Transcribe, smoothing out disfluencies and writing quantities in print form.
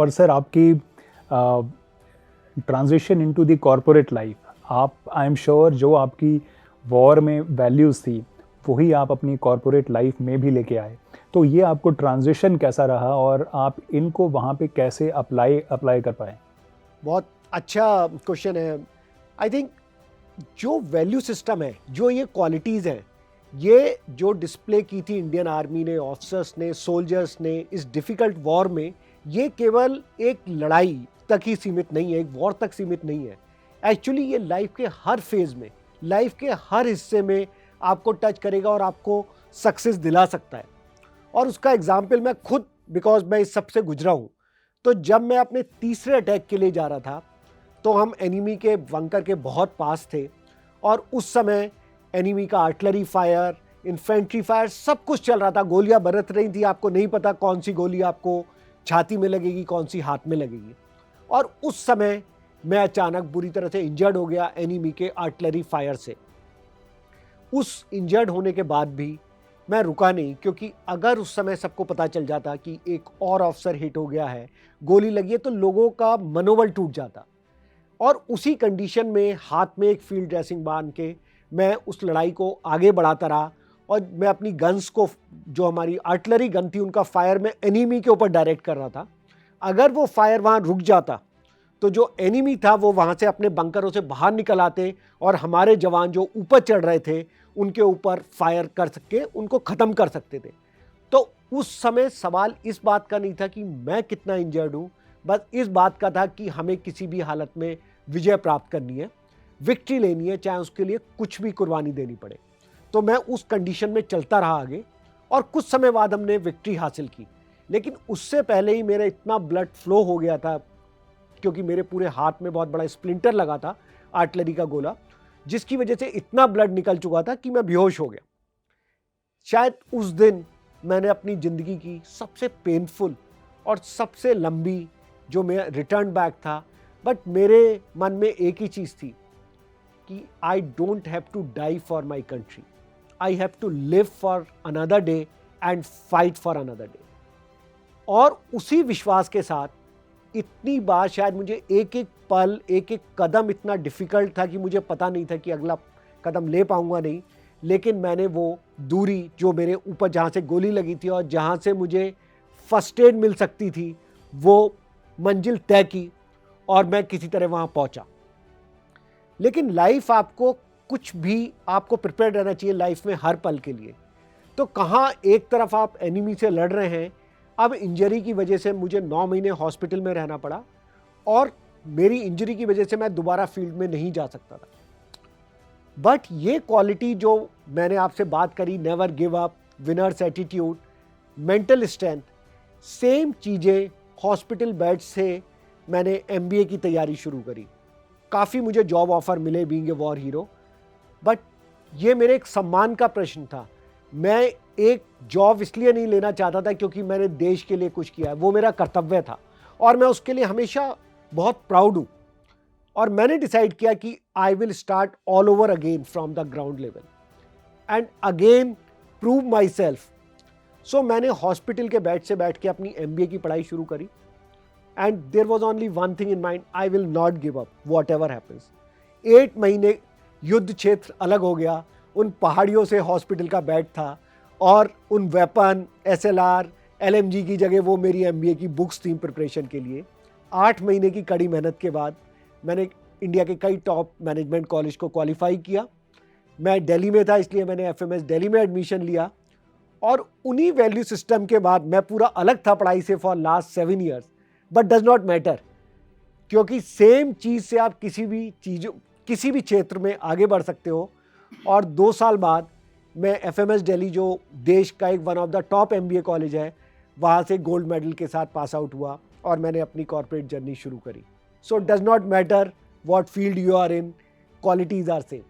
और सर आपकी transition into the corporate life, आप आई एम श्योर जो आपकी वॉर में वैल्यूज़ थी वही आप अपनी कॉरपोरेट लाइफ में भी लेके आए। तो ये आपको ट्रांजिशन कैसा रहा और आप इनको वहाँ पे कैसे अप्लाई कर पाए? बहुत अच्छा क्वेश्चन है। आई थिंक जो वैल्यू सिस्टम है, जो ये क्वालिटीज़ हैं, ये जो डिस्प्ले की थी इंडियन आर्मी ने, ऑफिसर्स ने, सोल्जर्स ने इस डिफ़िकल्ट वॉर में, ये केवल एक लड़ाई तक ही सीमित नहीं है, एक वॉर तक सीमित नहीं है। एक्चुअली ये लाइफ के हर फेज़ में, लाइफ के हर हिस्से में आपको टच करेगा और आपको सक्सेस दिला सकता है। और उसका एग्जाम्पल मैं खुद, बिकॉज मैं इस सबसे गुजरा हूँ। तो जब मैं अपने तीसरे अटैक के लिए जा रहा था, तो हम एनिमी के बंकर के बहुत पास थे और उस समय एनिमी का आर्टिलरी फायर, इन्फेंट्री फायर सब कुछ चल रहा था। गोलियां बरत रही थी, आपको नहीं पता कौन सी गोली आपको छाती में लगेगी, कौन सी हाथ में लगेगी। और उस समय मैं अचानक बुरी तरह से इंजर्ड हो गया एनिमी के आर्टिलरी फायर से। उस इंजर्ड होने के बाद भी मैं रुका नहीं, क्योंकि अगर उस समय सबको पता चल जाता कि एक और ऑफिसर हिट हो गया है, गोली लगी है, तो लोगों का मनोबल टूट जाता। और उसी कंडीशन में हाथ में एक फील्ड ड्रेसिंग बांध के मैं उस लड़ाई को आगे बढ़ाता रहा और मैं अपनी गन्स को, जो हमारी आर्टिलरी गन थी, उनका फायर मैं एनिमी के ऊपर डायरेक्ट कर रहा था। अगर वो फायर वहाँ रुक जाता तो जो एनिमी था वो वहाँ से अपने बंकरों से बाहर निकल आते और हमारे जवान जो ऊपर चढ़ रहे थे उनके ऊपर फायर कर सके, उनको ख़त्म कर सकते थे। तो उस समय सवाल इस बात का नहीं था कि मैं कितना इंजर्ड हूँ, बस इस बात का था कि हमें किसी भी हालत में विजय प्राप्त करनी है, विक्ट्री लेनी है, चाहे उसके लिए कुछ भी कुर्बानी देनी पड़े। तो मैं उस कंडीशन में चलता रहा आगे और कुछ समय बाद हमने विक्ट्री हासिल की। लेकिन उससे पहले ही मेरा इतना ब्लड फ्लो हो गया था, क्योंकि मेरे पूरे हाथ में बहुत बड़ा स्प्लिंटर लगा था आर्टिलरी का गोला, जिसकी वजह से इतना ब्लड निकल चुका था कि मैं बेहोश हो गया। शायद उस दिन मैंने अपनी ज़िंदगी की सबसे पेनफुल और सबसे लंबी जो मेरा रिटर्न बैक था, बट मेरे मन में एक ही चीज़ थी कि I don't have to die for my country, I have to live for another day and fight for another day. और उसी विश्वास के साथ इतनी बार शायद मुझे एक एक पल, एक एक कदम इतना डिफ़िकल्ट था कि मुझे पता नहीं था कि अगला कदम ले पाऊंगा नहीं, लेकिन मैंने वो दूरी जो मेरे ऊपर जहाँ से गोली लगी थी और जहाँ से मुझे फर्स्ट एड मिल सकती थी, वो मंजिल तय की और मैं किसी तरह वहाँ पहुँचा। लेकिन लाइफ आपको कुछ भी, आपको प्रिपेयर रहना चाहिए लाइफ में हर पल के लिए। तो कहाँ एक तरफ आप एनिमी से लड़ रहे हैं, अब इंजरी की वजह से मुझे 9 महीने हॉस्पिटल में रहना पड़ा और मेरी इंजरी की वजह से मैं दोबारा फील्ड में नहीं जा सकता था। बट ये क्वालिटी जो मैंने आपसे बात करी, never give up, winners attitude, mental strength, same चीज़ें हॉस्पिटल बेड से मैंने MBA की तैयारी शुरू करी। काफ़ी मुझे जॉब ऑफ़र मिले being a war hero, but ये मेरे एक सम्मान का प्रश्न था। मैं एक जॉब इसलिए नहीं लेना चाहता था क्योंकि मैंने देश के लिए कुछ किया है, वो मेरा कर्तव्य था और मैं उसके लिए हमेशा बहुत प्राउड हूँ। और मैंने डिसाइड किया कि I will start all over again from the ground level and again prove myself. So मैंने हॉस्पिटल के बेड से बैठ के अपनी MBA की पढ़ाई शुरू करी and there was only one thing in mind, I will not give up whatever happens. 8 महीने युद्ध क्षेत्र अलग हो गया, उन पहाड़ियों से हॉस्पिटल का बेड था और उन वेपन, SLR, LMG की जगह वो मेरी MBA की बुक्स थी प्रिपरेशन के लिए। 8 महीने की कड़ी मेहनत के बाद मैंने इंडिया के कई टॉप मैनेजमेंट कॉलेज को क्वालिफाई किया। मैं दिल्ली में था, इसलिए मैंने FMS दिल्ली में एडमिशन लिया और उन्हीं वैल्यू सिस्टम के बाद मैं पूरा अलग था पढ़ाई से for last 7 years, but does not matter, क्योंकि सेम चीज़ से आप किसी भी क्षेत्र में आगे बढ़ सकते हो। और 2 साल बाद मैं FMS दिल्ली, जो देश का एक one of the top MBA college है, वहाँ से गोल्ड मेडल के साथ पास आउट हुआ और मैंने अपनी कॉर्पोरेट जर्नी शुरू करी। So does not matter what field you are in, qualities are same.